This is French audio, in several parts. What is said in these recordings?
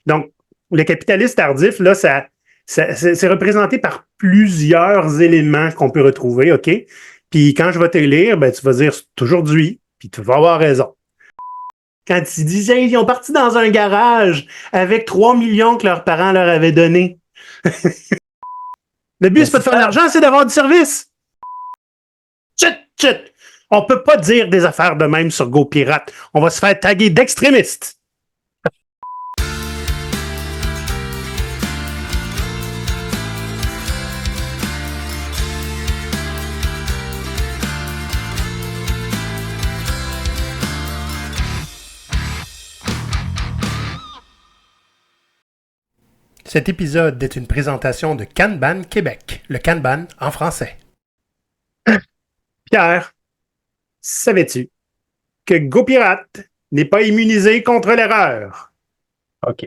Donc, le capitaliste tardif, là, c'est représenté par plusieurs éléments qu'on peut retrouver, OK? Puis quand je vais te lire, ben, tu vas dire c'est aujourd'hui, puis tu vas avoir raison. Quand ils disaient ils ont parti dans un garage avec 3 millions que leurs parents leur avaient donnés. Le but, c'est pas de faire de l'argent, c'est d'avoir du service. Chut! On peut pas dire des affaires de même sur GoPirate. On va se faire taguer d'extrémistes. Cet épisode est une présentation de Kanban Québec, le Kanban en français. Pierre, savais-tu que GoPirate n'est pas immunisé contre l'erreur? OK.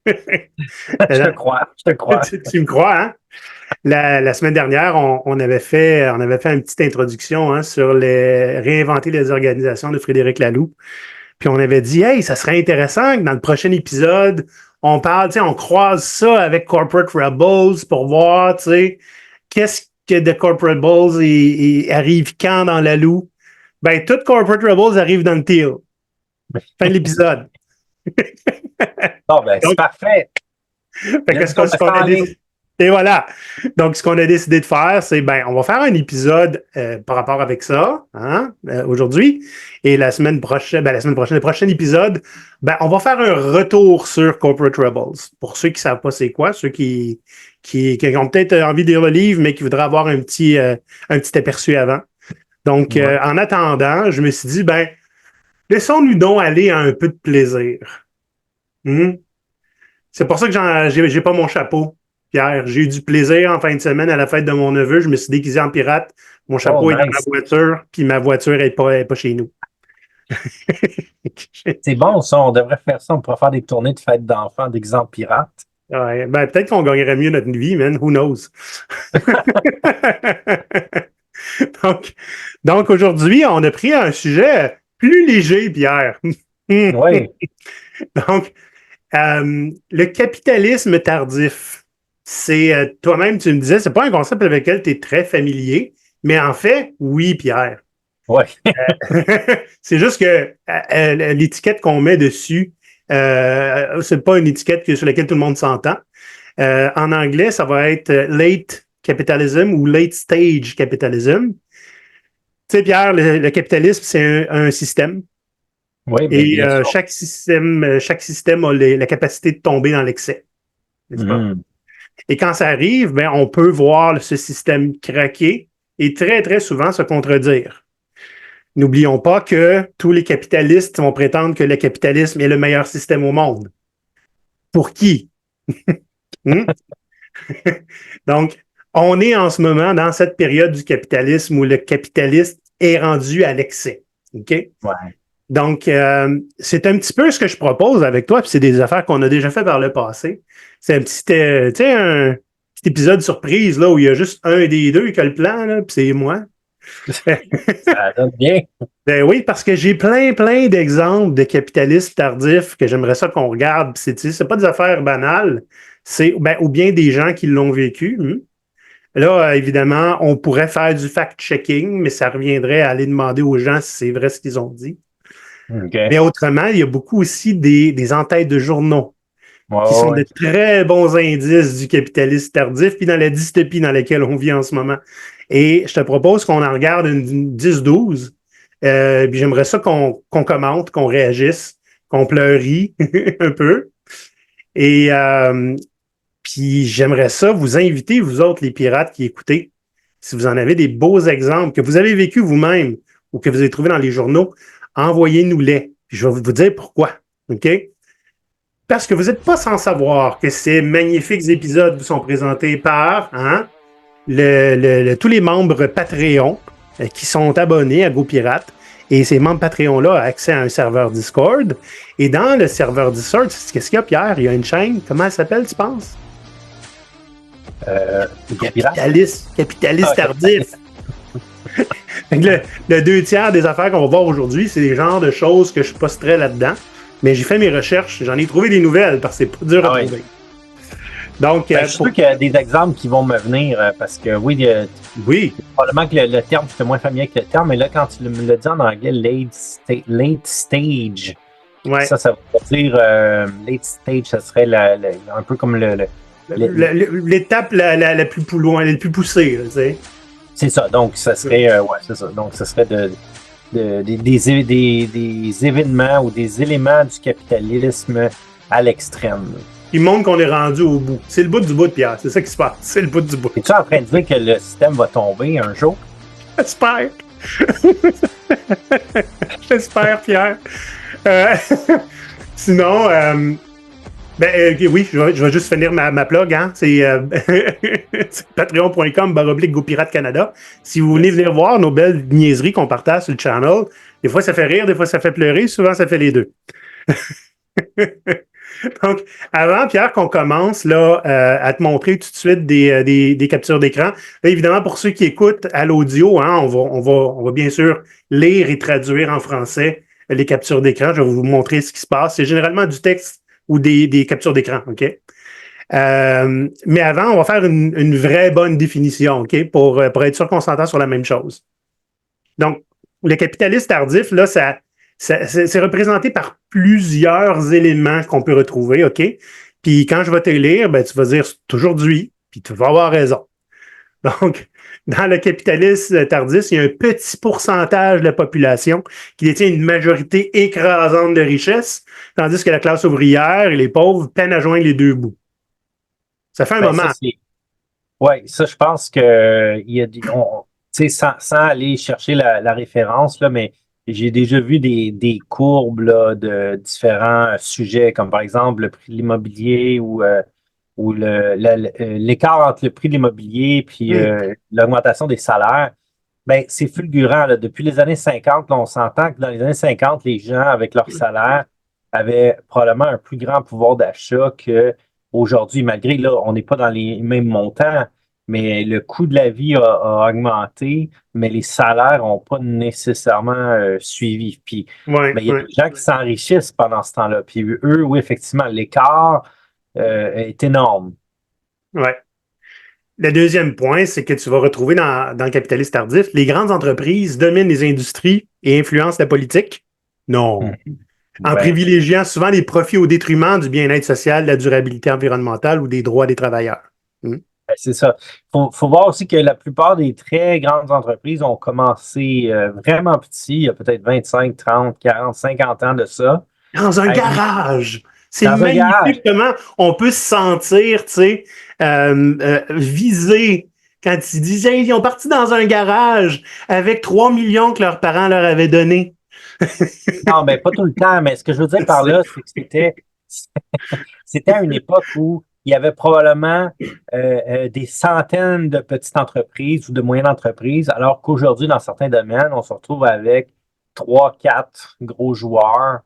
Je te crois. Tu me crois, hein? La semaine dernière, on avait fait une petite introduction sur réinventer les organisations de Frédéric Laloux. Puis on avait dit, hey, ça serait intéressant que dans le prochain épisode, on parle, on croise ça avec Corporate Rebels pour voir, qu'est-ce que The Corporate Rebels arrive quand dans Laloux? Ben, tout Corporate Rebels arrive dans le Teal. Fin de l'épisode. Oh, ben, c'est parfait. Et voilà. Donc, ce qu'on a décidé de faire, c'est, on va faire un épisode par rapport avec ça, aujourd'hui. Et la semaine prochaine, le prochain épisode, on va faire un retour sur Corporate Rebels. Pour ceux qui ne savent pas c'est quoi, ceux qui ont peut-être envie de lire le livre, mais qui voudraient avoir un petit aperçu avant. Donc, en attendant, je me suis dit, laissons-nous donc aller à un peu de plaisir. C'est pour ça que j'ai pas mon chapeau, Pierre. J'ai eu du plaisir en fin de semaine à la fête de mon neveu. Je me suis déguisé en pirate. Mon chapeau est dans ma voiture, puis ma voiture n'est pas chez nous. C'est bon, ça. On devrait faire ça. On pourrait faire des tournées de fêtes d'enfants d'exemple pirate. Ouais, peut-être qu'on gagnerait mieux notre vie, man. Who knows? Donc aujourd'hui, on a pris un sujet plus léger, Pierre. Oui. Donc, le capitalisme tardif, c'est toi-même, tu me disais, c'est pas un concept avec lequel tu es très familier, mais en fait, oui, Pierre. Oui. C'est juste que l'étiquette qu'on met dessus, c'est pas une étiquette sur laquelle tout le monde s'entend. En anglais, ça va être late capitalism ou late stage capitalism. Tu sais, Pierre, le capitalisme, c'est un système. Oui, et chaque système a la capacité de tomber dans l'excès. N'est-ce pas? Et quand ça arrive, on peut voir ce système craquer et très, très souvent se contredire. N'oublions pas que tous les capitalistes vont prétendre que le capitalisme est le meilleur système au monde. Pour qui? Donc, on est en ce moment dans cette période du capitalisme où le capitaliste est rendu à l'excès. OK? Ouais. Donc, c'est un petit peu ce que je propose avec toi, puis c'est des affaires qu'on a déjà fait par le passé. C'est un petit, un petit épisode surprise là, où il y a juste un des deux qui a le plan, là, puis c'est moi. Ça donne bien. Ben oui, parce que j'ai plein d'exemples de capitalistes tardifs que j'aimerais ça qu'on regarde. C'est pas des affaires banales, c'est ou bien des gens qui l'ont vécu. Là, évidemment, on pourrait faire du fact-checking, mais ça reviendrait à aller demander aux gens si c'est vrai ce qu'ils ont dit. Okay. Mais autrement, il y a beaucoup aussi des entêtes de journaux qui sont de très bons indices du capitalisme tardif, puis dans la dystopie dans laquelle on vit en ce moment. Et je te propose qu'on en regarde une 10-12, puis j'aimerais ça qu'on commente, qu'on réagisse, qu'on pleurie un peu. Et puis j'aimerais ça vous inviter, vous autres, les pirates qui écoutez, si vous en avez des beaux exemples que vous avez vécu vous-même ou que vous avez trouvé dans les journaux, envoyez-nous-les. Je vais vous dire pourquoi. OK? Parce que vous n'êtes pas sans savoir que ces magnifiques épisodes vous sont présentés par tous les membres Patreon qui sont abonnés à GoPirate. Et ces membres Patreon-là ont accès à un serveur Discord. Et dans le serveur Discord, qu'est-ce qu'il y a, Pierre? Il y a une chaîne. Comment elle s'appelle, tu penses? Capitaliste tardif. Le 2 tiers des affaires qu'on va voir aujourd'hui, c'est des genres de choses que je posterai là-dedans. Mais j'ai fait mes recherches, j'en ai trouvé des nouvelles parce que c'est pas dur à trouver. Donc, je suis sûr qu'il y a des exemples qui vont me venir parce que oui, probablement que le terme, je suis moins familier avec le terme, mais là, quand tu me l'as dit en anglais, late stage, ça veut dire late stage, ça serait un peu comme l'étape la plus loin, la plus poussée, tu sais. C'est ça, donc ça serait, c'est ça. Donc, ça serait des événements ou des éléments du capitalisme à l'extrême. Il montre qu'on est rendu au bout. C'est le bout du bout, Pierre. C'est ça qui se passe. C'est le bout du bout. Es-tu en train de dire que le système va tomber un jour? J'espère. J'espère, Pierre. Sinon, oui, je vais juste finir ma plug. Hein. C'est patreon.com/GoPirate Canada. Si vous voulez venir voir nos belles niaiseries qu'on partage sur le channel, des fois ça fait rire, des fois ça fait pleurer, souvent ça fait les deux. Donc, avant, Pierre, qu'on commence là, à te montrer tout de suite des captures d'écran, là, évidemment, pour ceux qui écoutent à l'audio, hein, on va bien sûr lire et traduire en français les captures d'écran. Je vais vous montrer ce qui se passe. C'est généralement du texte ou des captures d'écran, OK? Mais avant, on va faire une vraie bonne définition, OK? Pour être sûr qu'on s'entend sur la même chose. Donc, le capitalisme tardif, là, c'est représenté par plusieurs éléments qu'on peut retrouver, OK? Puis quand je vais te lire, ben, tu vas dire c'est aujourd'hui, puis tu vas avoir raison. Donc, dans le capitalisme tardif, il y a un petit pourcentage de la population qui détient une majorité écrasante de richesses, tandis que la classe ouvrière et les pauvres peinent à joindre les deux bouts. Ça fait un moment. Oui, ça, je pense que il y a sans aller chercher la référence, là, mais j'ai déjà vu des courbes là, de différents sujets, comme par exemple le prix de l'immobilier ou l'écart entre le prix de l'immobilier et l'augmentation des salaires. Ben, c'est fulgurant. Là. Depuis les années 50, là, on s'entend que dans les années 50, les gens, avec leur salaire, avaient probablement un plus grand pouvoir d'achat qu'aujourd'hui. Malgré, là, on n'est pas dans les mêmes montants, mais le coût de la vie a augmenté, mais les salaires n'ont pas nécessairement suivi. Puis, il y a des gens qui s'enrichissent pendant ce temps-là. Puis eux, oui, effectivement, l'écart est énorme. Oui. Le deuxième point, c'est que tu vas retrouver dans le capitalisme tardif, les grandes entreprises dominent les industries et influencent la politique. Non. En privilégiant souvent les profits au détriment du bien-être social, de la durabilité environnementale ou des droits des travailleurs. C'est ça. Faut voir aussi que la plupart des très grandes entreprises ont commencé vraiment petit, il y a peut-être 25, 30, 40, 50 ans de ça. Dans un garage! C'est magnifique comment on peut se sentir, tu sais, visé quand ils disent hey, ils ont parti dans un garage avec 3 millions que leurs parents leur avaient donnés. Non, mais pas tout le temps. Mais ce que je veux dire par là, c'est que c'était à une époque où il y avait probablement des centaines de petites entreprises ou de moyennes entreprises, alors qu'aujourd'hui, dans certains domaines, on se retrouve avec 3, 4 gros joueurs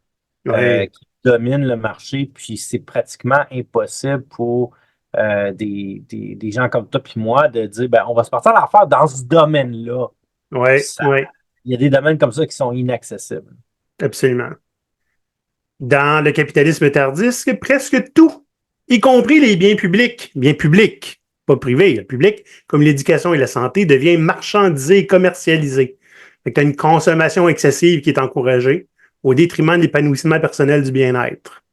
qui dominent le marché, puis c'est pratiquement impossible pour des gens comme toi et moi de dire ben, on va se partir à l'affaire dans ce domaine-là. Oui. Il y a des domaines comme ça qui sont inaccessibles. Absolument. Dans le capitalisme tardif, presque tout, y compris les biens publics, pas privés, publics, comme l'éducation et la santé, devient marchandisé et commercialisé. Tu as une consommation excessive qui est encouragée au détriment de l'épanouissement personnel du bien-être.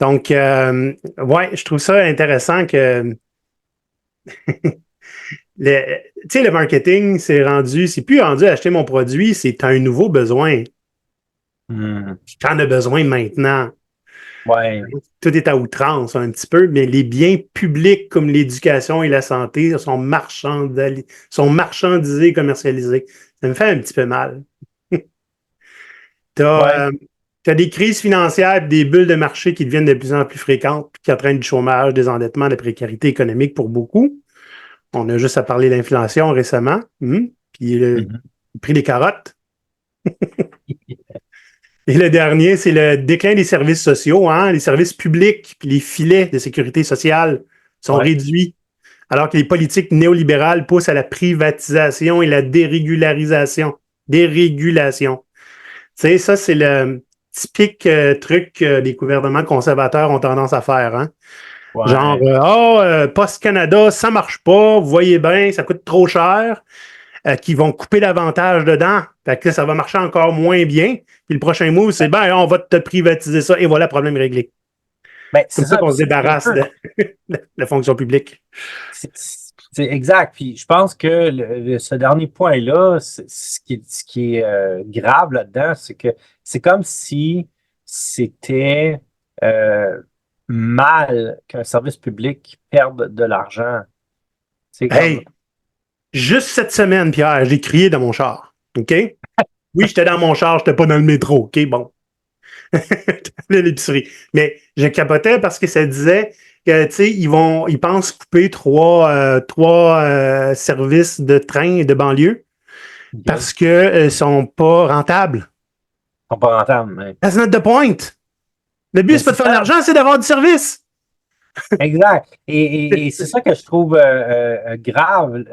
Donc, je trouve ça intéressant que le marketing, c'est plus rendu à acheter mon produit, c'est un nouveau besoin. Tu en as besoin maintenant. Ouais. Tout est à outrance un petit peu, mais les biens publics comme l'éducation et la santé sont marchandisés et commercialisés. Ça me fait un petit peu mal. Tu as des crises financières et des bulles de marché qui deviennent de plus en plus fréquentes, qui entraînent du chômage, des endettements, de la précarité économique pour beaucoup. On a juste à parler de l'inflation récemment. Puis le prix des carottes. Et le dernier, c'est le déclin des services sociaux. Hein? Les services publics puis les filets de sécurité sociale sont réduits, alors que les politiques néolibérales poussent à la privatisation et la dérégulation. Tu sais, ça, c'est typique truc que les gouvernements conservateurs ont tendance à faire, hein? Ouais. Genre, Post Canada, ça marche pas, vous voyez bien, ça coûte trop cher, qu'ils vont couper l'avantage dedans. Fait que là, ça va marcher encore moins bien. Puis le prochain move, c'est ben, on va te privatiser ça et voilà, problème réglé. Ben, Comme c'est ça ça. qu'on Puis se débarrasse de la fonction publique. c'est exact. Puis je pense que ce dernier point-là, ce qui est grave là-dedans, c'est que c'est comme si c'était euh, mal qu'un service public perde de l'argent. C'est comme, Hey, juste cette semaine, Pierre, j'ai crié dans mon char. OK? Oui, j'étais dans mon char, j'étais pas dans le métro. OK, bon. J'étais à l'épicerie. Mais je capotais parce que ça disait que, tu sais, ils pensent couper trois services de train de banlieue OK, parce que sont pas rentables. ils sont pas rentables. That's not the point. Le but, Mais c'est pas c'est de faire de ça. l'argent, c'est d'avoir du service. Exact. Et c'est ça que je trouve grave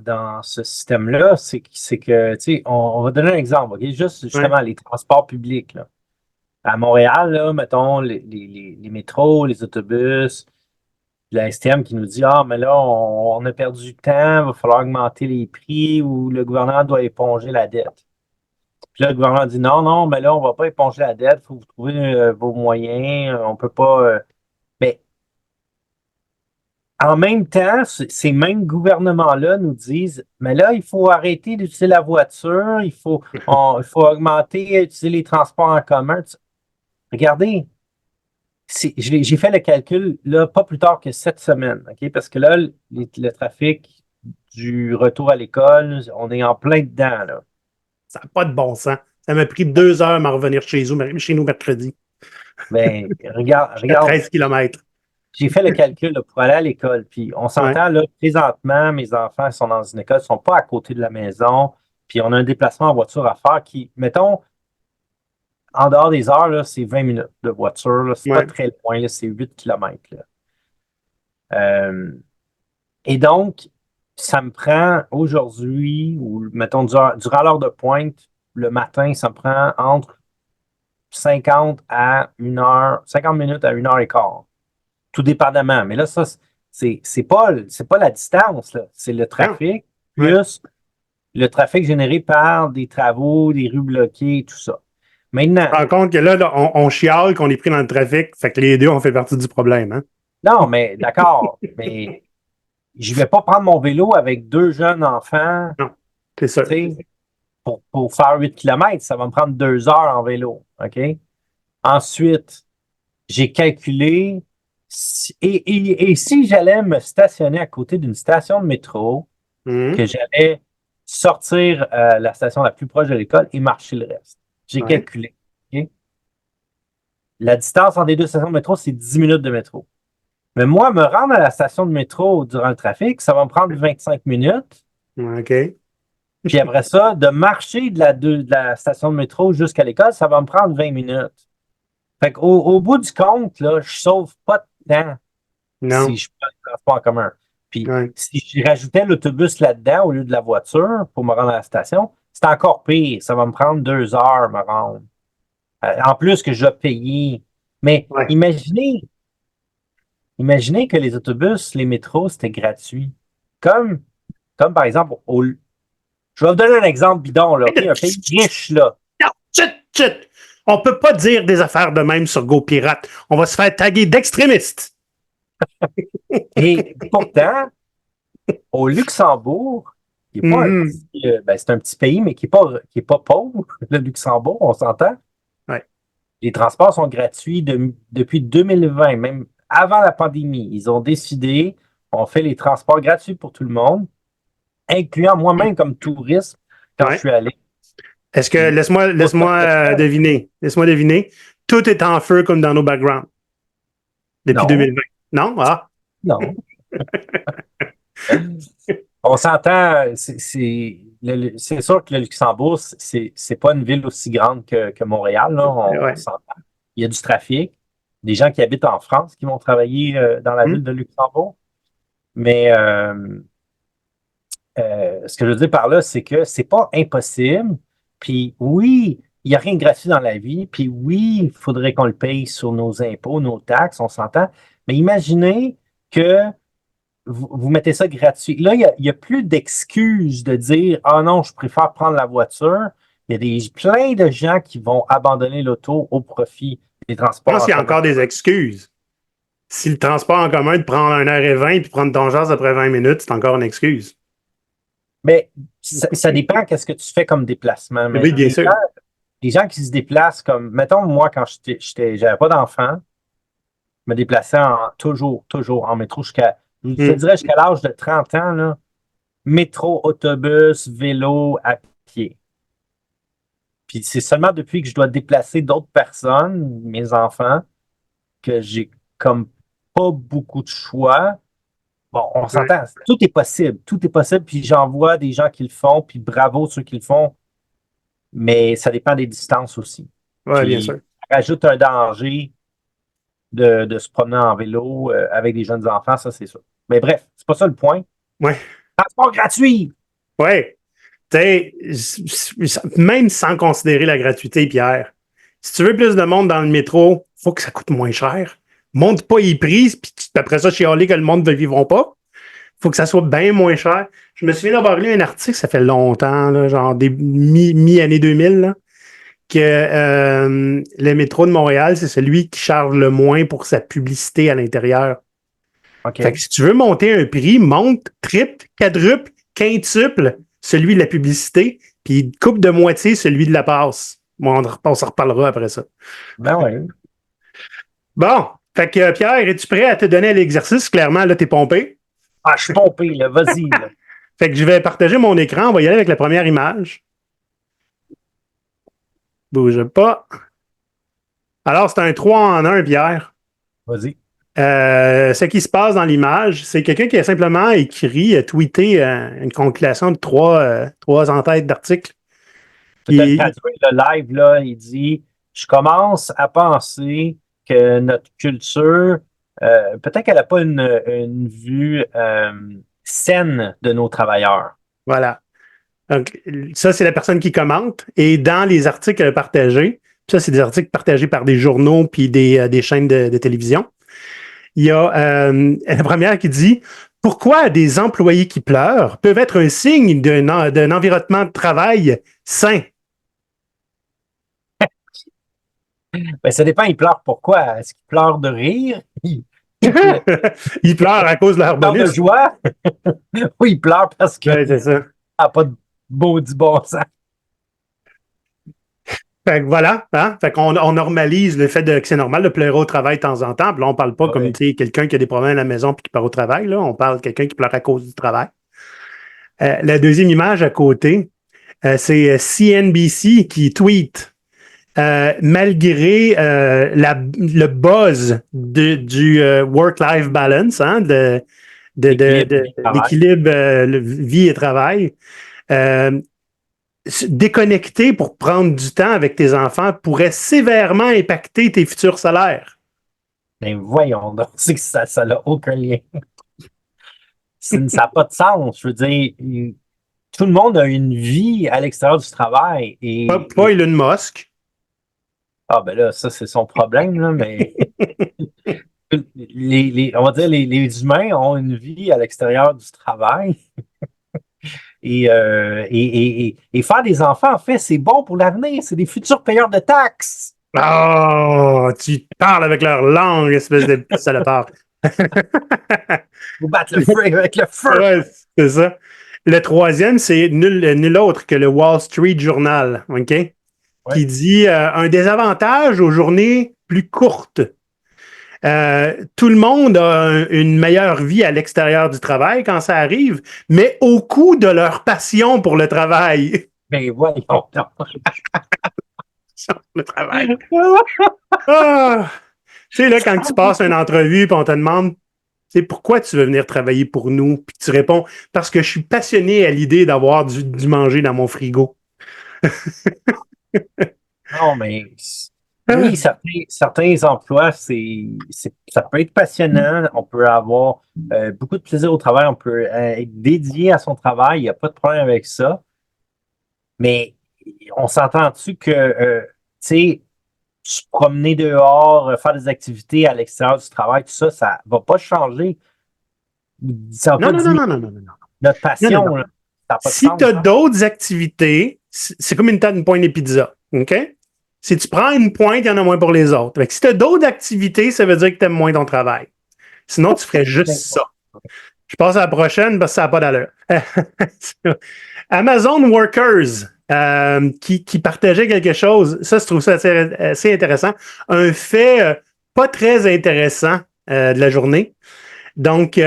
dans ce système-là, c'est que, tu sais, on va donner un exemple, OK? Juste Ouais. justement les transports publics, là. À Montréal, là, mettons, les métros, les autobus, la STM qui nous dit, ah, mais là, on a perdu du temps, il va falloir augmenter les prix ou le gouvernement doit éponger la dette. Puis là, le gouvernement dit, non, non, mais là, on ne va pas éponger la dette, il faut que vous trouver vos moyens, on ne peut pas. Mais en même temps, ces mêmes gouvernements-là nous disent, mais là, il faut arrêter d'utiliser la voiture, il faut augmenter, utiliser les transports en commun. Regardez, j'ai fait le calcul là, pas plus tard que cette semaine, OK? Parce que là, le trafic du retour à l'école, on est en plein dedans, là. Ça n'a pas de bon sens. Ça m'a pris 2 heures à m'en revenir chez nous mercredi. Ben, regarde, J'étais à regarde, 13 kilomètres. j'ai fait le calcul là, pour aller à l'école. Puis on Ouais. s'entend, là, présentement, mes enfants sont dans une école, ils ne sont pas à côté de la maison. Puis on a un déplacement en voiture à faire qui, mettons, en dehors des heures, là, c'est 20 minutes de voiture. Là, c'est pas Ouais. très loin, là, c'est 8 kilomètres. Là. Euh, et donc, ça me prend aujourd'hui, ou mettons durant l'heure de pointe, le matin, ça me prend entre 50 à 1 heure, 50 minutes à 1 heure et quart, tout dépendamment. Mais là, ça, c'est pas la distance, là. C'est le Non. trafic, Ouais. plus le trafic généré par des travaux, des rues bloquées, tout ça. Maintenant, Je me rends compte que là, on chiale qu'on est pris dans le trafic. Fait que les deux, on fait partie du problème. Hein? non, mais d'accord, mais je vais pas prendre mon vélo avec deux jeunes enfants, Non, c'est sûr. tu sais, pour faire 8 kilomètres, ça va me prendre 2 heures en vélo, OK? Ensuite, j'ai calculé, et si j'allais me stationner à côté d'une station de métro, Mhm. que j'allais sortir la station la plus proche de l'école et marcher le reste. J'ai Ouais. calculé, OK? La distance entre les deux stations de métro, c'est 10 minutes de métro. Mais moi, me rendre à la station de métro durant le trafic, ça va me prendre 25 minutes. OK. Puis après ça, de marcher de la station de métro jusqu'à l'école, ça va me prendre 20 minutes. Fait qu'au au bout du compte, là, je sauve pas de temps si Non. je prends le transport en commun. Puis Ouais. si je rajoutais l'autobus là-dedans au lieu de la voiture pour me rendre à la station, c'est encore pire. Ça va me prendre 2 heures me rendre. En plus que je dois payer. Mais Ouais. imaginez que les autobus, les métros, c'était gratuit. Comme par exemple, je vais vous donner un exemple bidon, là, OK? Un pays riche, là. Non, chut, chut. On peut pas dire des affaires de même sur GoPirate. On va se faire taguer d'extrémistes. Et pourtant, au Luxembourg, qui est pas un Mhm. petit, ben, c'est un petit pays, mais qui est pas pauvre, le Luxembourg, on s'entend. Ouais. Les transports sont gratuits depuis 2020, même avant la pandémie. Ils ont décidé, on fait les transports gratuits pour tout le monde, incluant moi-même comme touriste quand je Ouais. suis allé. Est-ce que, Puis, ça coûte pas très cher. deviner. Laisse-moi deviner. Tout est en feu comme dans nos backgrounds depuis Non, 2020. Non? Ah. non. On s'entend, c'est sûr que le Luxembourg, c'est pas une ville aussi grande que Montréal, là, on Ouais. s'entend. Il y a du trafic, des gens qui habitent en France qui vont travailler dans la Hmm. ville de Luxembourg. Mais ce que je veux dire par là, c'est que c'est pas impossible. Puis oui, il n'y a rien de gratuit dans la vie. Puis oui, il faudrait qu'on le paye sur nos impôts, nos taxes, on s'entend. Mais imaginez que vous mettez ça gratuit. Là, il y a plus d'excuses de dire ah non, je préfère prendre la voiture. Il y a plein de gens qui vont abandonner l'auto au profit des Je transports pense en qu'il y a commun. encore des excuses. Si le transport en commun de prendre 1h20 puis prendre ton char après 20 minutes, c'est encore une excuse. Mais ça dépend qu'est-ce que tu fais comme déplacement. Mais Oui, bien sûr. les gens qui se déplacent comme, mettons, moi, quand j'avais pas d'enfant, je me déplaçais toujours en métro je te dirais jusqu'à l'âge de 30 ans, là, métro, autobus, vélo, à pied. Puis c'est seulement depuis que je dois déplacer d'autres personnes, mes enfants, que j'ai comme pas beaucoup de choix. Bon, on Ouais, s'entend, tout est possible, puis j'en vois des gens qui le font, puis bravo ceux qui le font, mais ça dépend des distances aussi. ouais, bien Puis sûr. ça rajoute un danger de se promener en vélo avec des jeunes enfants, ça c'est sûr. Mais bref, c'est pas ça le point. Ouais, Transport gratuit! ouais. Tu sais, même sans considérer la gratuité, Pierre, si tu veux plus de monde dans le métro, faut que ça coûte moins cher. Monte pas les prix, puis après ça, chialer que le monde ne vivront pas. Faut que ça soit bien moins cher. Je me souviens d'avoir lu un article, ça fait longtemps, là, genre des mi-année 2000, là, que le métro de Montréal, c'est celui qui charge le moins pour sa publicité à l'intérieur. Fait que OK. si tu veux monter un prix, monte triple, quadruple, quintuple celui de la publicité, puis coupe de moitié celui de la passe. Bon, on s'en reparlera après ça. Ben oui. Bon, fait que Pierre, es-tu prêt à te donner l'exercice? Clairement, là, t'es pompé. Ah, je suis pompé, là, vas-y, là. Fait que je vais partager mon écran. On va y aller avec la première image. Bouge pas. Alors, c'est un 3 en un, Pierre. Vas-y. Ce qui se passe dans l'image, c'est quelqu'un qui a simplement écrit, tweeté une compilation de trois en-têtes d'articles. Je te le traduis, le live, là, il dit je commence à penser que notre culture, peut-être qu'elle n'a pas une vue saine de nos travailleurs. Voilà. Donc, ça, c'est la personne qui commente. Et dans les articles partagés, ça, c'est des articles partagés par des journaux puis des chaînes de télévision. Il y a la première qui dit pourquoi des employés qui pleurent peuvent être un signe d'un environnement de travail sain. Ben, ça dépend, ils pleurent pourquoi? Est-ce qu'ils pleurent de rire? Ils pleurent à cause de leur Ils pleurent de bonus. joie? Ou ils pleurent parce qu'il Ouais, c'est ça. n'a pas de du bon sens? Fait que voilà, hein? Fait qu'on on normalise le fait que c'est normal de pleurer au travail de temps en temps. Puis là, on parle pas comme Ouais. quelqu'un qui a des problèmes à la maison puis qui part au travail. Là. On parle de quelqu'un qui pleure à cause du travail. La deuxième image à côté, c'est CNBC qui tweet malgré le buzz du work-life balance, hein, d'équilibre vie et travail, déconnecter pour prendre du temps avec tes enfants pourrait sévèrement impacter tes futurs salaires. Mais voyons donc, c'est que ça n'a aucun lien. Ça n'a pas de sens. Je veux dire, tout le monde a une vie à l'extérieur du travail. Pas Elon Musk. Ah ben là, ça c'est son problème, là, mais on va dire les humains ont une vie à l'extérieur du travail. Et faire des enfants, en fait, c'est bon pour l'avenir. C'est des futurs payeurs de taxes. Oh, tu parles avec leur langue, espèce de petit salopard. Vous battre le feu avec le feu. Ouais, c'est ça. Le troisième, c'est nul autre que le Wall Street Journal, OK? Ouais. Qui dit un désavantage aux journées plus courtes. Tout le monde a une meilleure vie à l'extérieur du travail quand ça arrive, mais au coût de leur passion pour le travail. Mais voyons donc. Le travail. Ah! Tu sais, là, quand tu passes une entrevue et on te demande pourquoi tu veux venir travailler pour nous, puis tu réponds parce que je suis passionné à l'idée d'avoir du manger dans mon frigo. Non, mais oui, certains emplois, ça peut être passionnant. On peut avoir beaucoup de plaisir au travail. On peut être dédié à son travail. Il n'y a pas de problème avec ça. Mais on s'entend-tu que, tu sais, se promener dehors, faire des activités à l'extérieur du travail, tout ça, ça va pas changer. Ça va Non, pas non, non, diminuer non, non, non, non. notre Non, non, non. passion, là. Ça n'a pas de Si tu sens, as hein? d'autres activités, c'est comme une pointe de pizza. OK? Si tu prends une pointe, il y en a moins pour les autres. Fait que si tu as d'autres activités, ça veut dire que tu aimes moins ton travail. Sinon, tu ferais juste ça. Je passe à la prochaine parce que ça n'a pas d'allure. Amazon Workers qui partageait quelque chose. Ça, je trouve ça assez intéressant. Un fait pas très intéressant de la journée. Donc,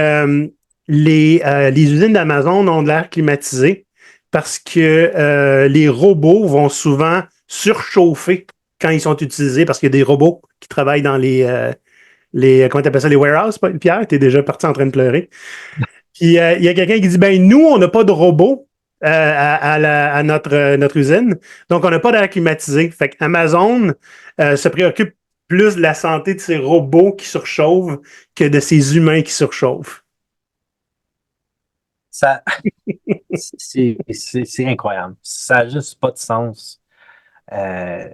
les usines d'Amazon ont de l'air climatisé parce que les robots vont souvent surchauffer quand ils sont utilisés parce qu'il y a des robots qui travaillent dans comment tu appelles ça, les warehouses, Pierre? Tu es déjà parti en train de pleurer. Puis il y a quelqu'un qui dit, ben nous, on n'a pas de robots à notre usine, donc on n'a pas d'air climatisé. Fait qu'Amazon se préoccupe plus de la santé de ces robots qui surchauffent que de ces humains qui surchauffent. Ça, c'est incroyable. Ça n'a juste pas de sens. Euh,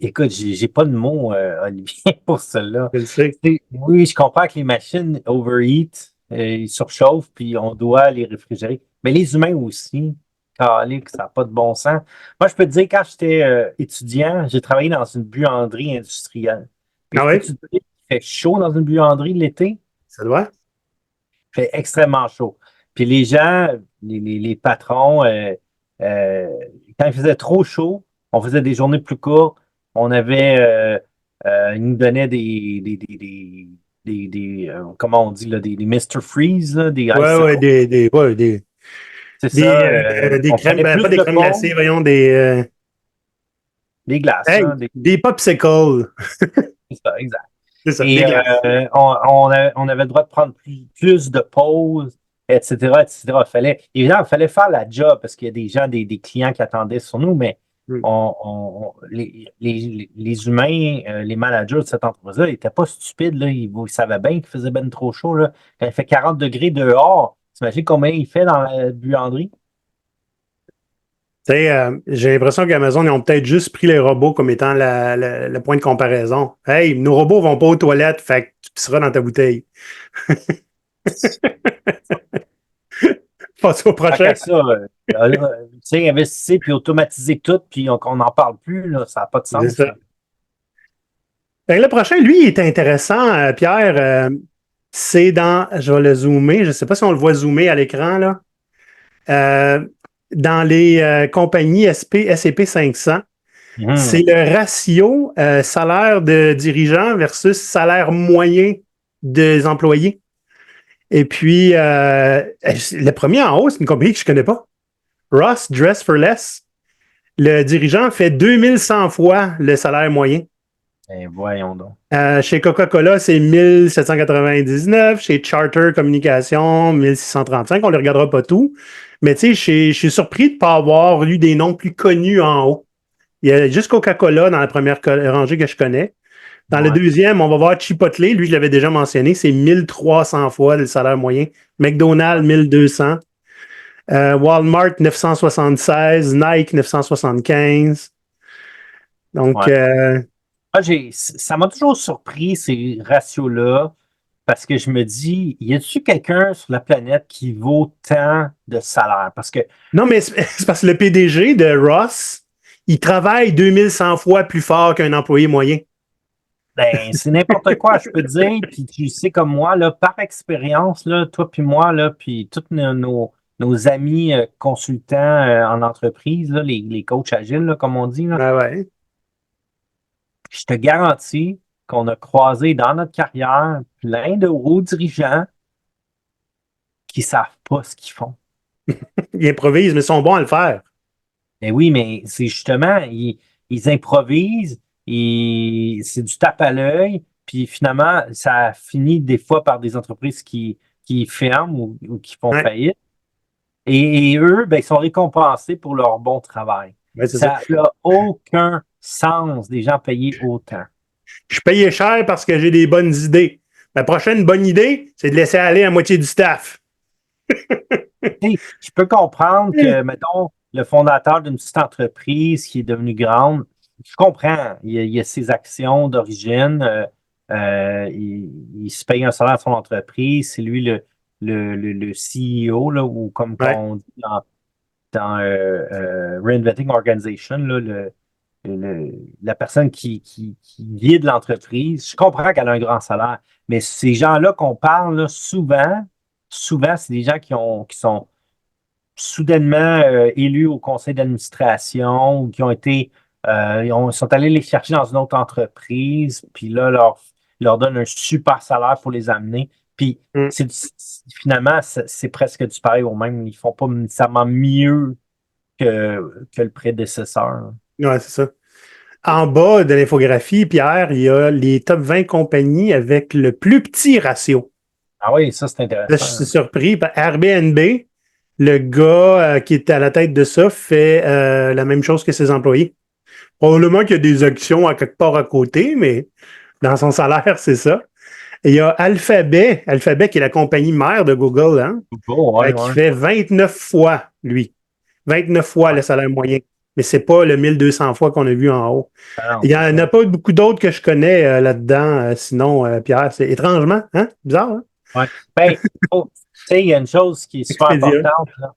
Écoute, j'ai pas de mots, Olivier, pour cela. Je le sais. Oui, je comprends que les machines overheat, ils surchauffent, puis on doit les réfrigérer. Mais les humains aussi, calique, ça n'a pas de bon sens. Moi, je peux te dire, quand j'étais étudiant, j'ai travaillé dans une buanderie industrielle. Puis Ah je peux te oui? dire qu'il fait chaud dans une buanderie l'été? Ça doit? Il fait extrêmement chaud. Puis les gens, les patrons, euh, quand il faisait trop chaud, on faisait des journées plus courtes. On avait, ils nous donnaient comment on dit, là, des Mr. Freeze, là, des Ouais, icicles. ouais, C'est ça. des On crèmes, prenait pas plus des de crèmes glacées, pause, voyons, des glaces, hey, là, des popsicles. c'est ça, exact. C'est ça, des Et glaces. on avait le droit de prendre plus de pauses, etc., etc. Évidemment, il fallait faire la job parce qu'il y a des gens, des clients qui attendaient sur nous, mais Hmm. les humains, les managers de cette entreprise-là, ils n'étaient pas stupides, là. Ils savaient bien qu'il faisait ben trop chaud, là. Quand il fait 40 degrés dehors, t'imagines combien il fait dans la buanderie? Tu sais, j'ai l'impression qu'Amazon, ils ont peut-être juste pris les robots comme étant le point de comparaison. Hey, nos robots vont pas aux toilettes, fait que tu pisseras dans ta bouteille. Passe au Tant prochain. qu'à ça, tu sais, investir puis automatiser tout, puis qu'on n'en parle plus, là, ça n'a pas de C'est sens, ça. là. Fait que le prochain, lui, il est intéressant, Pierre. C'est je vais le zoomer, je ne sais pas si on le voit zoomer à l'écran, là. Euh, dans les compagnies S&P 500, c'est Mhm. le ratio salaire de dirigeants versus salaire moyen des employés. Et puis, le premier en haut, c'est une compagnie que je ne connais pas. Ross Dress for Less. Le dirigeant fait 2100 fois le salaire moyen. Voyons donc. Chez Coca-Cola, c'est 1799. Chez Charter Communication, 1635. On ne les regardera pas tout. Mais tu sais, je suis surpris de ne pas avoir lu des noms plus connus en haut. Il y a juste Coca-Cola dans la première rangée que je connais. Dans le Ouais. deuxième, on va voir Chipotle. Lui, je l'avais déjà mentionné, c'est 1300 fois le salaire moyen. McDonald's, 1200. Walmart, 976. Nike, 975. Donc, Ouais. Moi, ça m'a toujours surpris, ces ratios-là, parce que je me dis, y a-t-il quelqu'un sur la planète qui vaut tant de salaire? Parce que, non, mais c'est parce que le PDG de Ross, il travaille 2100 fois plus fort qu'un employé moyen. ben, c'est n'importe quoi, je peux te dire, puis tu sais comme moi, là, par expérience, là, toi puis moi, là, puis tous nos amis consultants en entreprise, là, les coachs agiles, là, comme on dit, là, Ah ouais. je te garantis qu'on a croisé dans notre carrière plein de hauts dirigeants qui savent pas ce qu'ils font. Ils improvisent, mais ils sont bons à le faire. Mais oui, mais c'est justement, ils improvisent, c'est du tape à l'œil, puis finalement, ça finit des fois par des entreprises qui ferment ou qui font Ouais, faillite. Et eux, ben, ils sont récompensés pour leur bon travail. ouais, c'est ça. Ça n'a aucun sens des gens payés autant. Je suis payé cher parce que j'ai des bonnes idées. Ma prochaine bonne idée, c'est de laisser aller à moitié du staff. Tu sais, je peux comprendre que, mettons, le fondateur d'une petite entreprise qui est devenue grande. Je comprends, il a ses actions d'origine, il se paye un salaire à son entreprise, c'est lui le CEO, là, ou comme Ouais. on dit dans Reinventing Organization, là, la personne qui guide l'entreprise. Je comprends qu'elle a un grand salaire, mais ces gens-là qu'on parle, là, souvent, c'est des gens qui sont soudainement élus au conseil d'administration ou qui ont été, sont allés les chercher dans une autre entreprise, puis là, leur donne un super salaire pour les amener. Puis Mm. finalement, c'est presque du pareil au même. Ils font pas nécessairement mieux que le prédécesseur. Ouais, c'est ça. En bas de l'infographie, Pierre, il y a les top 20 compagnies avec le plus petit ratio. Ah oui, ça, c'est Là, je intéressant. suis surpris. Airbnb, le gars qui est à la tête de ça, fait la même chose que ses employés. Probablement qu'il y a des actions à quelque part à côté, mais dans son salaire, c'est ça. Et il y a Alphabet qui est la compagnie mère de Google, hein, Oh, ouais, qui ouais. fait 29 fois, lui. 29 fois le salaire moyen. Mais c'est pas le 1200 fois qu'on a vu en haut. Ah non, Il n'y c'est en ça. a pas beaucoup d'autres que je connais là-dedans, sinon, Pierre. C'est étrangement, hein? Bizarre, hein? Ouais. Ben, tu sais, il y a une chose qui est super Expedia. importante, là.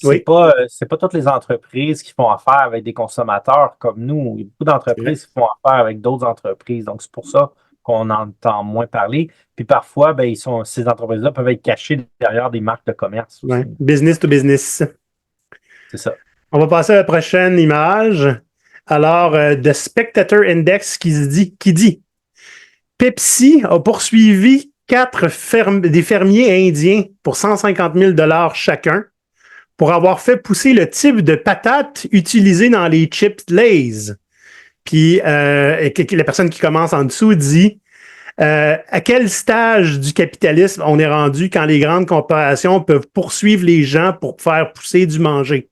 Oui. C'est pas toutes les entreprises qui font affaire avec des consommateurs comme nous. Il y a beaucoup C'est vrai. d'entreprises qui font affaire avec d'autres entreprises. Donc, c'est pour ça qu'on entend moins parler. Puis parfois, ben, ces entreprises-là peuvent être cachées derrière des marques de commerce aussi. Ouais. Business to business. C'est ça. On va passer à la prochaine image. Alors, The Spectator Index qui dit Pepsi a poursuivi des fermiers indiens pour 150 000 chacun pour avoir fait pousser le type de patate utilisé dans les chips Lay's. Puis la personne qui commence en dessous dit à quel stage du capitalisme on est rendu quand les grandes corporations peuvent poursuivre les gens pour faire pousser du manger?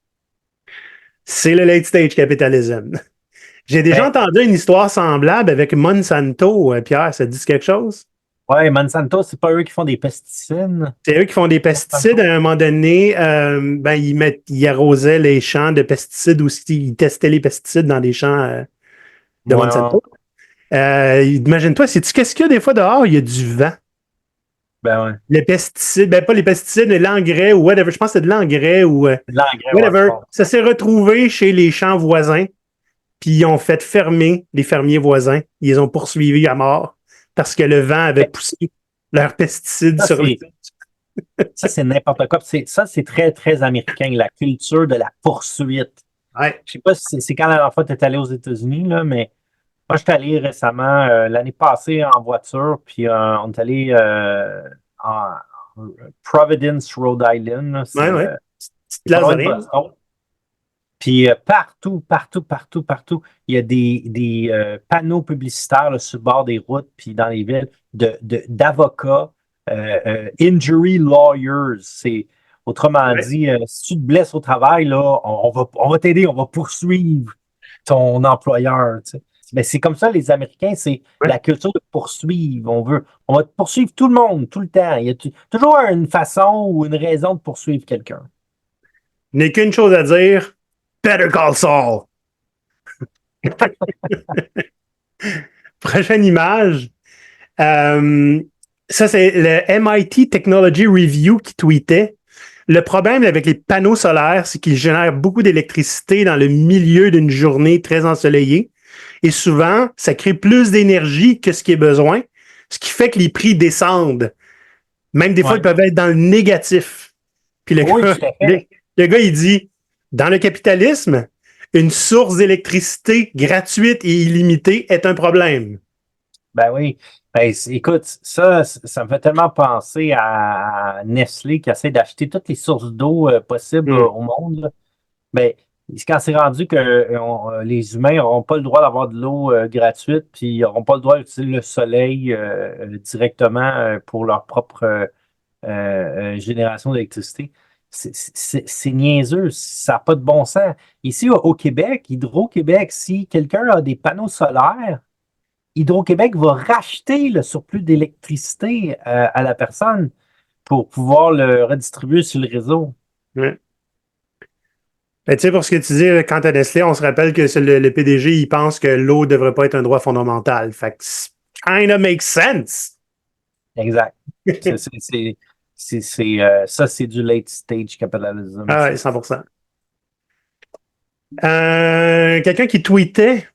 C'est le late stage capitalism. J'ai déjà Ben, entendu une histoire semblable avec Monsanto, Pierre, ça te dit quelque chose? ouais, Monsanto, c'est pas eux qui font des pesticides. C'est eux qui font des pesticides. Monsanto. À un moment donné, ils arrosaient les champs de pesticides aussi. Ils testaient les pesticides dans les champs de Ouais, ouais. Monsanto. Imagine-toi, sais-tu qu'est-ce qu'il y a des fois dehors? Il y a du vent. Ben ouais. Les pesticides, pas les pesticides, mais l'engrais ou whatever. Je pense que c'est de l'engrais ou De l'engrais, ouais, je whatever. pense. Ça s'est retrouvé chez les champs voisins, puis ils ont fait fermer les fermiers voisins. Ils les ont poursuivis à mort parce que le vent avait Ben, poussé leurs pesticides ça, sur les. c'est n'importe quoi. Puis c'est très, très américain, la culture de la poursuite. Ouais. Je sais pas si c'est quand la dernière fois que tu es allé aux États-Unis, là, mais moi, je suis allé récemment, l'année passée, en voiture, puis on est allé en Providence, Rhode Island. Là. Ouais, ouais. Petite C'est pas place de loin de rien. Boston. Puis partout, il y a des panneaux publicitaires là, sur le bord des routes, puis dans les villes, d'avocats, injury lawyers. Autrement Ouais. dit, si tu te blesses au travail, là, on va t'aider, on va poursuivre ton employeur. Tu sais. Mais c'est comme ça, les Américains, c'est Ouais. la culture de poursuivre. On va poursuivre tout le monde, tout le temps. Il y a toujours une façon ou une raison de poursuivre quelqu'un. Je n'ai qu'une chose à dire. Better call Saul. Prochaine image. Euh, Ça, c'est le MIT Technology Review qui tweetait. Le problème avec les panneaux solaires, c'est qu'ils génèrent beaucoup d'électricité dans le milieu d'une journée très ensoleillée. Et souvent, ça crée plus d'énergie que ce qui est besoin, ce qui fait que les prix descendent. Même des fois, ils Ouais. peuvent être dans le négatif. Puis Oui, tout à fait. le gars, il dit, dans le capitalisme, une source d'électricité gratuite et illimitée est un problème. Ben oui. Ben, écoute, ça me fait tellement penser à Nestlé qui essaie d'acheter toutes les sources d'eau possibles Hmm. au monde. Là. Ben, quand c'est rendu que les humains n'auront pas le droit d'avoir de l'eau gratuite, puis ils n'auront pas le droit d'utiliser le soleil directement pour leur propre génération d'électricité, c'est niaiseux, ça n'a pas de bon sens. Ici, au Québec, Hydro-Québec, si quelqu'un a des panneaux solaires, Hydro-Québec va racheter le surplus d'électricité à la personne pour pouvoir le redistribuer sur le réseau. Ouais. Ben, tu sais, pour ce que tu dis, quant à Nestlé, on se rappelle que le PDG, il pense que l'eau ne devrait pas être un droit fondamental. Fait que kind of makes sense. Exact. Ça, c'est du late stage capitalism. Ah ouais, 100%. Quelqu'un qui tweetait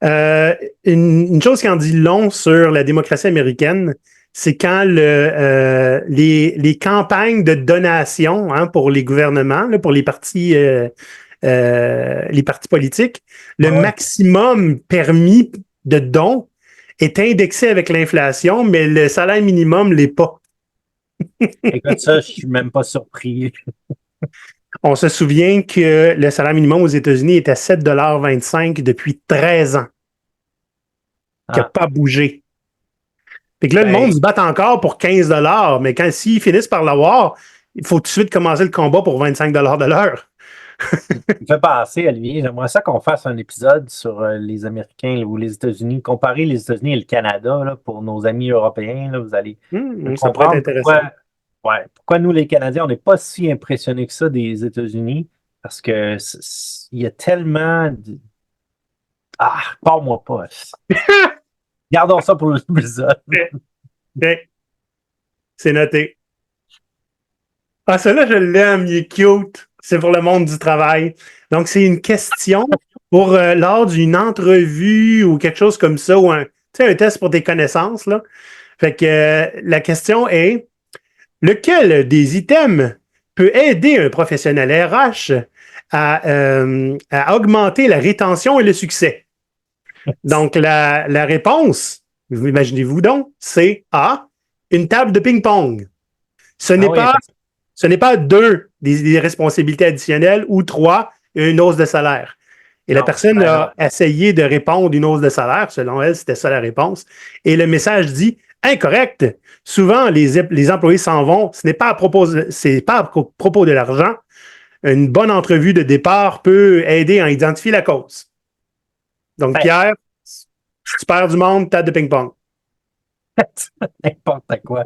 une chose qui en dit long sur la démocratie américaine, c'est quand les campagnes de donation pour les gouvernements, là, pour les partis politiques, le maximum permis de dons est indexé avec l'inflation, mais le salaire minimum ne l'est pas. Écoute, ça, je suis même pas surpris. On se souvient que le salaire minimum aux États-Unis est à 7,25 $ depuis 13 ans, qui n'a pas bougé. Fait que là, le monde se bat encore pour 15 $, mais s'ils finissent par l'avoir, il faut tout de suite commencer le combat pour 25 $ de l'heure. Ça me fait penser, Olivier, j'aimerais ça qu'on fasse un épisode sur les Américains ou les États-Unis, comparer les États-Unis et le Canada là, pour nos amis européens. Là, vous allez ça pourrait être intéressant. Pourquoi nous, les Canadiens, on n'est pas si impressionnés que ça des États-Unis, parce que il y a tellement de... Ah, parle-moi pas. Gardons ça pour l'épisode. C'est noté. Ah, celui-là, je l'aime, il est cute. C'est pour le monde du travail. Donc, c'est une question pour lors d'une entrevue ou quelque chose comme ça, ou un test pour tes connaissances, là. Fait que la question est, lequel des items peut aider un professionnel RH à augmenter la rétention et le succès? Donc, la réponse, imaginez-vous donc, c'est A, une table de ping-pong. Ce n'est pas deux des responsabilités additionnelles ou trois, une hausse de salaire. Et la personne a essayé de répondre une hause de salaire. Selon elle, c'était ça la réponse. Et le message dit incorrect. Souvent, les employés s'en vont. Ce n'est pas à propos de l'argent. Une bonne entrevue de départ peut aider à identifier la cause. Donc, Pierre, si tu perds du monde, table de ping-pong. N'importe quoi.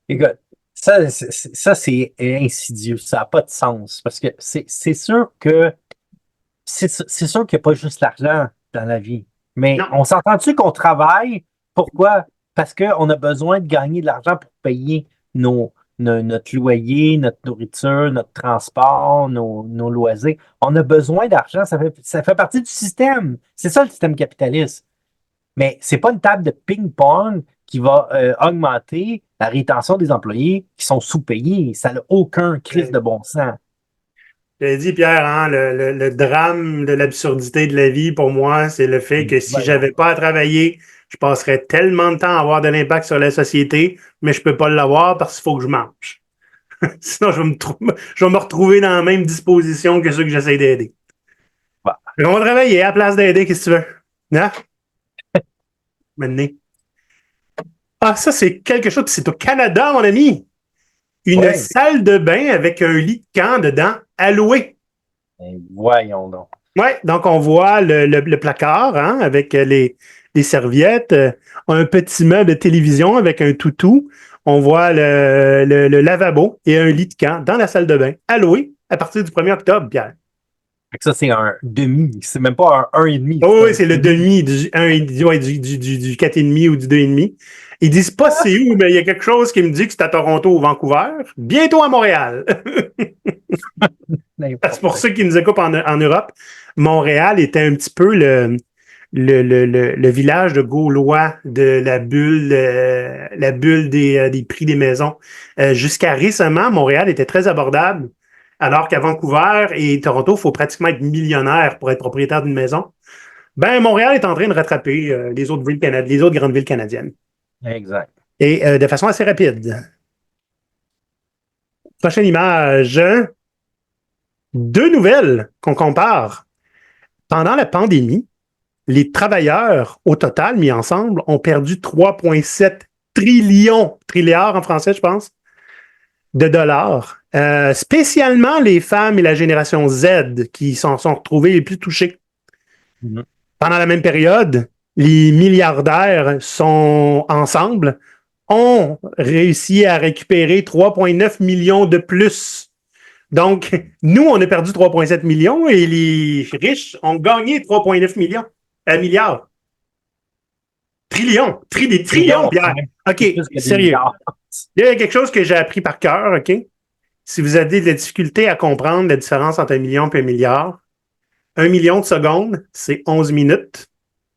Écoute, ça c'est insidieux. Ça n'a pas de sens. Parce que c'est sûr que c'est sûr qu'il n'y a pas juste l'argent dans la vie. Mais on s'entend-tu qu'on travaille? Pourquoi? Parce qu'on a besoin de gagner de l'argent pour payer notre loyer, notre nourriture, notre transport, nos loisirs. On a besoin d'argent. Ça fait partie du système. C'est ça le système capitaliste. Mais c'est pas une table de ping-pong qui va augmenter la rétention des employés qui sont sous-payés. Ça n'a aucun crise de bon sens. Je l'ai dit, Pierre, hein, le drame de l'absurdité de la vie, pour moi, c'est le fait que si j'avais pas à travailler, je passerais tellement de temps à avoir de l'impact sur la société, mais je peux pas l'avoir parce qu'il faut que je mange. Sinon, je vais me retrouver dans la même disposition que ceux que j'essaie d'aider. Bah. On va travailler à la place d'aider, qu'est-ce que tu veux? Hein? Maintenant. Ah, ça, c'est quelque chose, c'est au Canada, mon ami. Une salle de bain avec un lit de camp dedans, alloué. Voyons donc. Oui, donc on voit le placard avec les serviettes, un petit meuble de télévision avec un toutou. On voit le lavabo et un lit de camp dans la salle de bain, alloué à partir du 1er octobre, Pierre. Ça, c'est un demi. C'est même pas un 1,5. Oh, oui, c'est le demi du 4,5 ou du 2,5. Ils disent pas c'est où, mais il y a quelque chose qui me dit que c'est à Toronto ou Vancouver. Bientôt à Montréal. C'est pour ceux qui nous écoutent en Europe. Montréal était un petit peu le village de Gaulois de la bulle des prix des maisons. Jusqu'à récemment, Montréal était très abordable. Alors qu'à Vancouver et Toronto, il faut pratiquement être millionnaire pour être propriétaire d'une maison. Ben, Montréal est en train de rattraper les autres grandes villes canadiennes. Exact. Et de façon assez rapide. Prochaine image. 2 nouvelles qu'on compare. Pendant la pandémie, les travailleurs, au total, mis ensemble, ont perdu 3,7 trilliards en français, je pense, de dollars. Spécialement les femmes et la génération Z qui s'en sont retrouvées les plus touchées. Mm-hmm. Pendant la même période, les milliardaires sont ensemble, ont réussi à récupérer 3,9 millions de plus Donc, nous, on a perdu 3,7 millions et les riches ont gagné 3,9 millions, milliards. Trillions. Des trillions, Pierre. OK, sérieux. Il y a quelque chose que j'ai appris par cœur, OK? Si vous avez de la difficulté à comprendre la différence entre un million et un milliard, 1 million de secondes, c'est 11 minutes.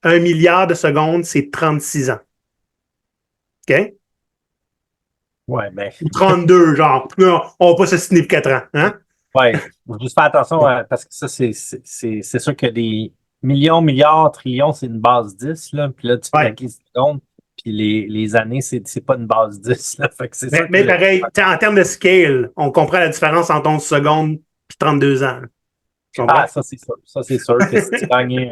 1 milliard de secondes, c'est 36 ans. OK? Ouais, ben. Ou 32, genre. On va pas s'assiner pour 4 ans. Hein? Ouais, faut juste faire attention parce que ça, c'est sûr que des millions, milliards, trillions, c'est une base 10, là. Puis là, tu fais Ouais. les secondes, puis les années, c'est pas une base 10, là. Fait que c'est sûr Mais pareil, en termes de scale, on comprend la différence entre 11 secondes et 32 ans. Ah, ça, c'est sûr. Ça, c'est sûr que si tu gagnais.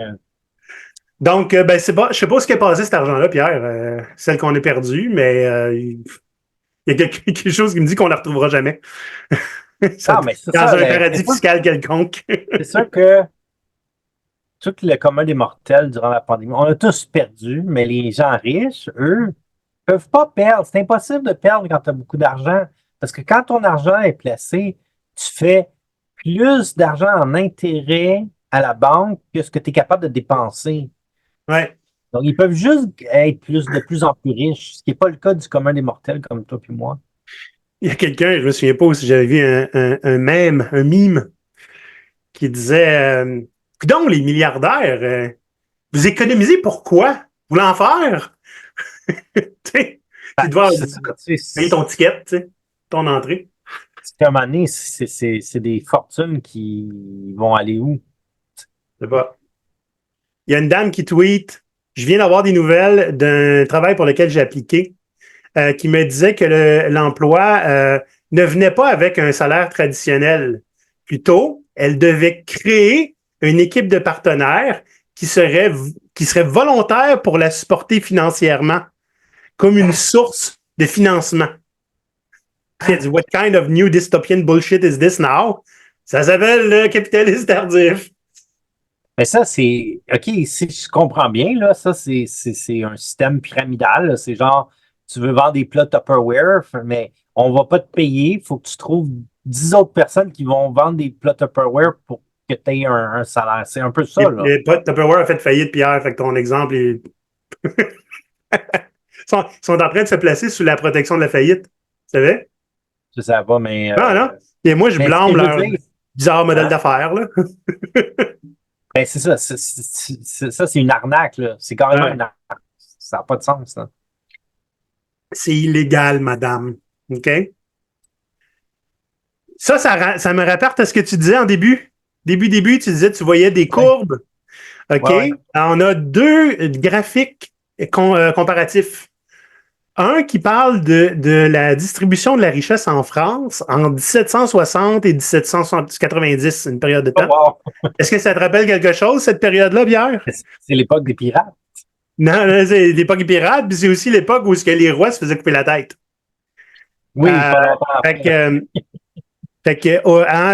Donc, ben, c'est pas, je sais pas ce qui est passé cet argent-là, Pierre, celle qu'on a perdue, mais il y a quelque chose qui me dit qu'on ne la retrouvera jamais. Ah, mais c'est Dans ça. un paradis fiscal quelconque. C'est sûr que tout le commun des mortels durant la pandémie, on a tous perdu, mais les gens riches, eux, peuvent pas perdre. C'est impossible de perdre quand tu as beaucoup d'argent. Parce que quand ton argent est placé, tu fais plus d'argent en intérêt à la banque que ce que tu es capable de dépenser. Ouais. Donc, ils peuvent juste être de plus en plus riches, ce qui n'est pas le cas du commun des mortels comme toi et moi. Il y a quelqu'un, je me souviens pas si j'avais vu un mème, un mime, qui disait donc les milliardaires, vous économisez pourquoi? Vous voulez en faire? Ben, Tu dois c'est ça, payer ton ticket, ton entrée. qu'à un moment donné, c'est des fortunes qui vont aller où? C'est pas. Il y a une dame qui tweet: je viens d'avoir des nouvelles d'un travail pour lequel j'ai appliqué, qui me disait que l'emploi ne venait pas avec un salaire traditionnel. Plutôt, elle devait créer une équipe de partenaires qui serait volontaire pour la supporter financièrement, comme une source de financement. Puis elle dit: What kind of new dystopian bullshit is this now? Ça s'appelle le capitalisme tardif. Mais ça, c'est. OK, si je comprends bien, là, ça, c'est un système pyramidal, là. C'est genre, tu veux vendre des plats Tupperware, mais on va pas te payer. Il faut que tu trouves 10 autres personnes qui vont vendre des plats Tupperware pour que tu aies un salaire. C'est un peu ça, là. Tupperware a fait faillite, Pierre, fait que ton exemple est. Sont en train de se placer sous la protection de la faillite. Tu savais? Je sais pas, mais. Non, non. Et moi, je Mais ce blâme que je veux leur dire, bizarre modèle hein, d'affaires, là. ben, c'est ça. Ça, c'est une arnaque, là. C'est carrément Ouais. une arnaque. Ça n'a pas de sens, là. C'est illégal, madame. OK? Ça me rapporte à ce que tu disais en début. Début, tu disais, tu voyais des Ouais, courbes. OK? ouais, ouais. Alors, on a deux graphiques comparatifs. Un qui parle de la distribution de la richesse en France en 1760 et 1790, une période de Oh, temps. wow. Est-ce que ça te rappelle quelque chose, cette période-là, Pierre? C'est l'époque des pirates. Non, c'est l'époque des pirates, puis c'est aussi l'époque où les rois se faisaient couper la tête. Oui, Euh, pas longtemps fait après. que,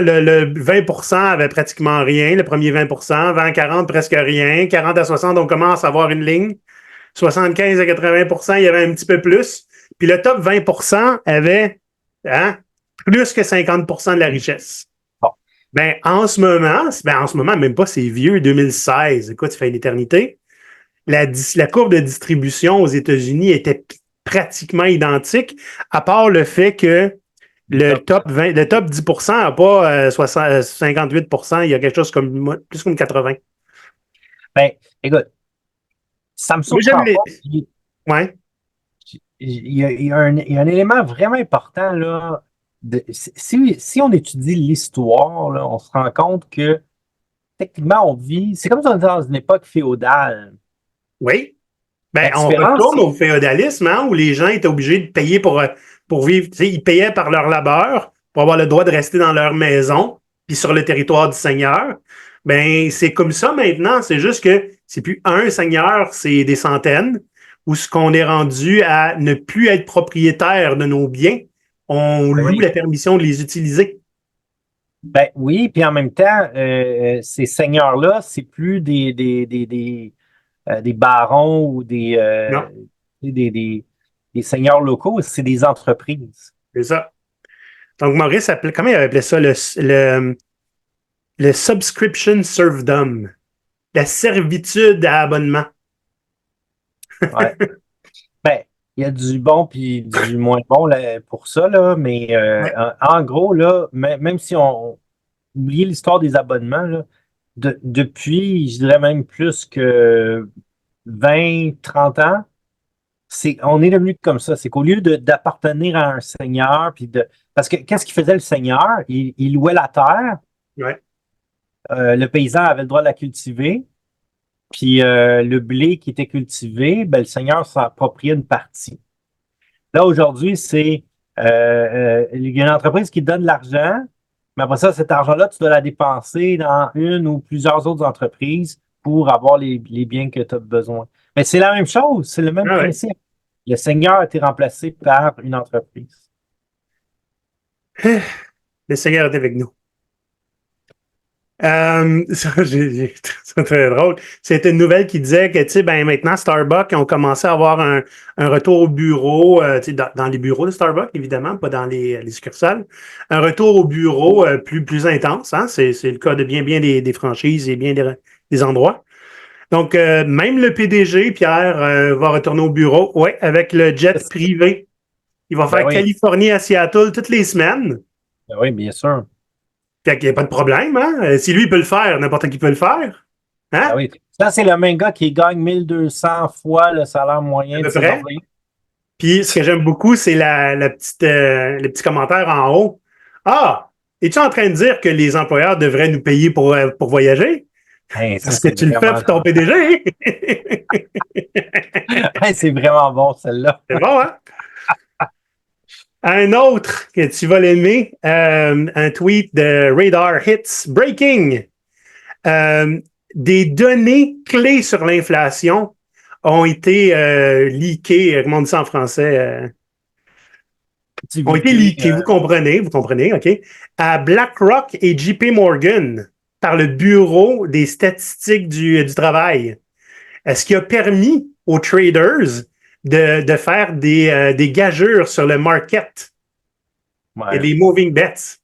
le 20% avait pratiquement rien, le premier 20%, 20 à 40, presque rien, 40 à 60, on commence à avoir une ligne. 75 à 80%, il y avait un petit peu plus. Puis le top 20% avait plus que 50% de la richesse. Bon. En ce moment, même pas, c'est vieux, 2016. Écoute, ça fait une éternité. La courbe de distribution aux États-Unis était pratiquement identique, à part le fait que le top 10% n'a pas 58%, il y a quelque chose comme plus comme 80%. Ben, écoute, ça me Moi, j'aime surprend les. pas. Ouais. Il y a un élément vraiment important, là. Si on étudie l'histoire, là, on se rend compte que techniquement, on vit. C'est comme si on était dans une époque féodale. Oui. La On différence, retourne c'est. au féodalisme, hein, où les gens étaient obligés de payer pour vivre. Tu sais, ils payaient par leur labeur pour avoir le droit de rester dans leur maison, puis sur le territoire du seigneur. C'est comme ça maintenant. C'est juste que c'est plus un seigneur, c'est des centaines, où ce qu'on est rendu à ne plus être propriétaire de nos biens, on Ben loue oui. la permission de les utiliser. Ben oui, puis en même temps, ces seigneurs-là, c'est plus des barons ou Non, des, des, des seigneurs locaux, c'est des entreprises. c'est ça. Donc, Maurice appelait, comment il appelait ça? Le subscription serfdom. La servitude à abonnement. Ouais. Ben, il y a du bon puis du moins bon là, pour ça, là, mais Ouais. en gros, là, même si on oublie l'histoire des abonnements, là, depuis, je dirais même plus que 20, 30 ans, on est devenu comme ça. C'est qu'au lieu d'appartenir à un seigneur, parce que qu'est-ce qu'il faisait le seigneur? Il louait la terre, Ouais. le paysan avait le droit de la cultiver, puis le blé qui était cultivé, ben, le seigneur s'appropriait une partie. Là, aujourd'hui, il y a une entreprise qui donne de l'argent, mais après ça, cet argent-là, tu dois la dépenser dans une ou plusieurs autres entreprises pour avoir les biens que tu as besoin. Mais c'est la même chose, c'est le même Ah ouais. principe. Le seigneur a été remplacé par une entreprise. Le Seigneur est avec nous. Ça, c'est très drôle. C'était une nouvelle qui disait que, tu sais, ben, maintenant, Starbucks ont commencé à avoir un retour au bureau, tu sais, dans les bureaux de Starbucks, évidemment, pas dans les succursales. Un retour au bureau plus intense, hein? C'est le cas de bien des franchises et bien des endroits. Donc, même le PDG, Pierre, va retourner au bureau, ouais, avec le jet privé. Il va Ben faire oui, Californie à Seattle toutes les semaines. ben oui, bien sûr. Fait qu'il n'y a pas de problème, hein? Si lui il peut le faire, n'importe qui peut le faire. Ben Hein? oui. Ça, c'est le même gars qui gagne 1200 fois le salaire À moyen de peu ses près. employés. Puis ce que j'aime beaucoup, c'est le petit commentaire en haut. Ah, es-tu en train de dire que les employeurs devraient nous payer pour voyager? Hey, ça, Parce que c'est tu le fais vraiment, pour ton PDG. hey, c'est vraiment bon, celle-là. C'est bon, hein? Un autre que tu vas l'aimer, un tweet de Radar Hits Breaking. Euh, des données clés sur l'inflation ont été leakées, comment on dit ça en français? Ont été Divulgué. leakées, vous comprenez, OK? À BlackRock et JP Morgan par le Bureau des statistiques du travail. Ce qui a permis aux traders de faire des gageurs sur le market et Ouais. des moving bets.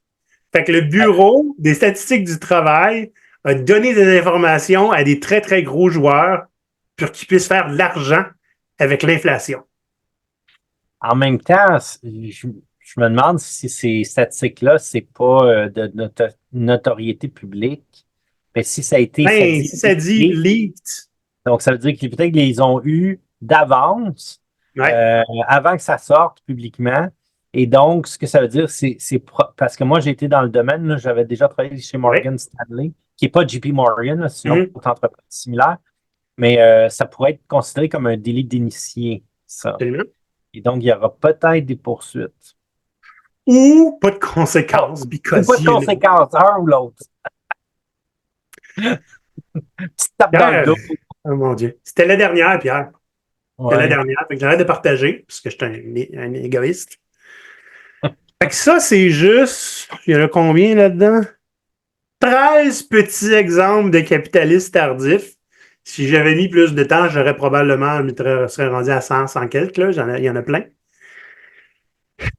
Fait que le Bureau des statistiques du travail a donné des informations à des très, très gros joueurs pour qu'ils puissent faire de l'argent avec l'inflation. En même temps, je me demande si ces statistiques-là, c'est pas de notoriété publique. Mais si ça Ben, dit si ça dit leak, leaked, donc ça veut dire qu'ils peut-être qu'ils les ont eus d'avance, ouais, avant que ça sorte publiquement. Et donc, ce que ça veut dire, parce que moi, j'ai été dans le domaine, là, j'avais déjà travaillé chez ouais. Morgan Stanley, qui n'est pas JP Morgan, là, c'est une autre Mhm. entreprise similaire, mais ça pourrait être considéré comme un délit d'initié, ça. Absolument. Et donc, il y aura peut-être des poursuites. Ou pas de Oh, conséquences, ou because pas de you know. conséquences, un ou l'autre. Petite tape dans le Pierre, dos. oh mon Dieu. C'était la dernière, Pierre. C'était la Ouais. dernière. Fait que j'arrête de partager, parce que je suis un égoïste. Fait que ça, c'est juste. Il y en a combien là-dedans? 13 petits exemples de capitalistes tardifs. Si j'avais mis plus de temps, j'aurais probablement, je serais rendu à 100 quelques, là. Il y en a plein.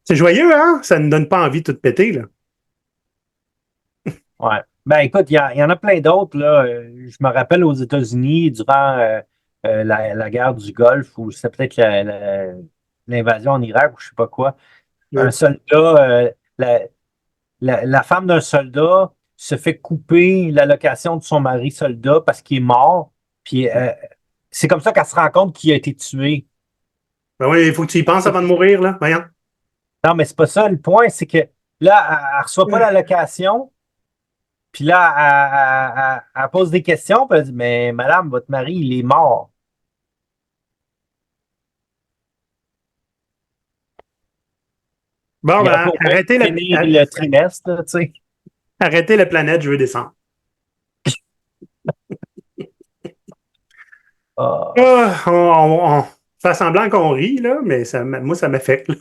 C'est joyeux, hein? Ça ne donne pas envie de tout péter, là. Ouais. Ben écoute, il y en a plein d'autres, là. Je me rappelle aux États-Unis, durant la guerre du Golfe, ou c'est peut-être l'invasion en Irak, ou je sais pas quoi, un Ouais. soldat, la femme d'un soldat se fait couper l'allocation de son mari soldat parce qu'il est mort. Puis c'est comme ça qu'elle se rend compte qu'il a été tué. Ben oui, il faut que tu y penses avant de mourir, là. Voyons. Non, mais c'est pas ça. Le point, c'est que là, elle reçoit pas l'allocation. Puis là, elle pose des questions, puis elle dit, mais madame, votre mari, il est mort. Bon, Il a ben, pas finir le trimestre, là, tu sais. arrêtez la planète, je veux descendre. Ah. Ah, on fait semblant qu'on rit, là, mais moi, ça m'affecte, là.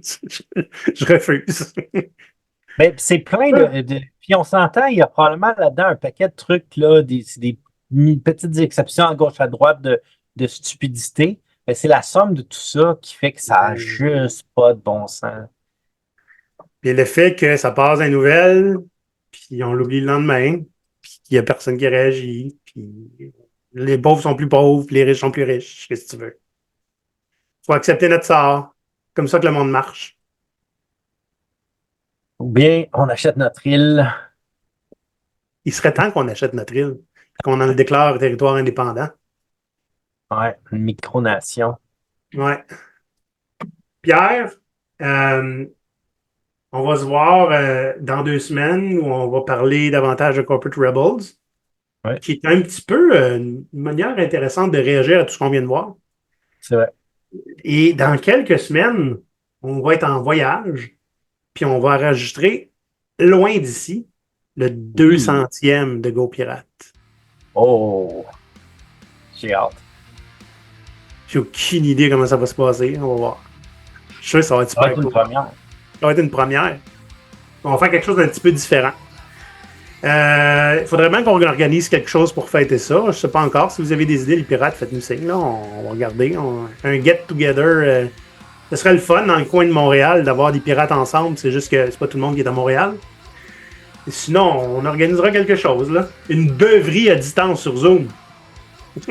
Je refuse. Mais c'est plein Puis on s'entend, il y a probablement là-dedans un paquet de trucs, là, des petites exceptions à gauche, à droite de stupidité. Mais c'est la somme de tout ça qui fait que ça n'a juste pas de bon sens. Puis le fait que ça passe à nouvelle, puis on l'oublie le lendemain, puis il n'y a personne qui réagit, puis les pauvres sont plus pauvres, puis les riches sont plus riches. Qu'est-ce que tu veux? Faut accepter notre sort. Comme ça que le monde marche. Ou bien on achète notre île. Il serait temps qu'on achète notre île, qu'on en le déclare territoire indépendant. Ouais, une micronation. Ouais. Pierre, euh, on va se voir dans 2 semaines où on va parler davantage de Corporate Rebels, Ouais, qui est un petit peu une manière intéressante de réagir à tout ce qu'on vient de voir. c'est vrai. Et dans quelques semaines, on va être en voyage, puis on va enregistrer loin d'ici le Oui. 200e de Go Pirate. Oh, j'ai hâte. J'ai aucune idée comment ça va se passer. On va voir. Je suis sûr que ça va être Ça va super être une cool. première. Ça va être une première. On va faire quelque chose d'un petit peu différent. Il faudrait bien qu'on organise quelque chose pour fêter ça. Je ne sais pas encore. Si vous avez des idées, les pirates, faites-nous signe. Là. On va regarder. Un get-together. Ce serait le fun dans le coin de Montréal d'avoir des pirates ensemble. C'est juste que c'est pas tout le monde qui est à Montréal. Et sinon, on organisera quelque chose. Là. Une beuverie à distance sur Zoom.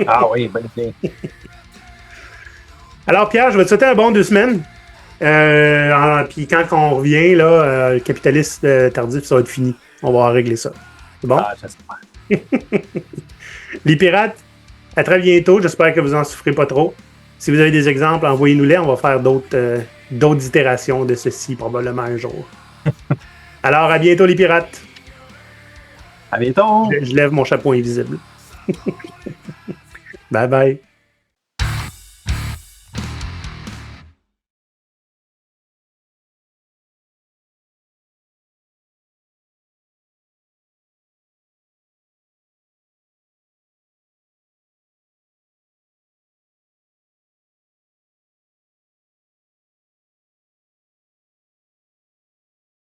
Ah oui, bonne idée. Alors, Pierre, je vais te souhaiter un bon 2 semaines. Puis quand on revient, là, le capitaliste tardif, ça va être fini. On va régler ça. C'est bon? Ah, j'espère. Les pirates, à très bientôt. J'espère que vous en souffrez pas trop. Si vous avez des exemples, envoyez-nous-les. On va faire d'autres itérations de ceci probablement un jour. Alors, à bientôt les pirates. À bientôt! Je lève mon chapeau invisible. Bye bye.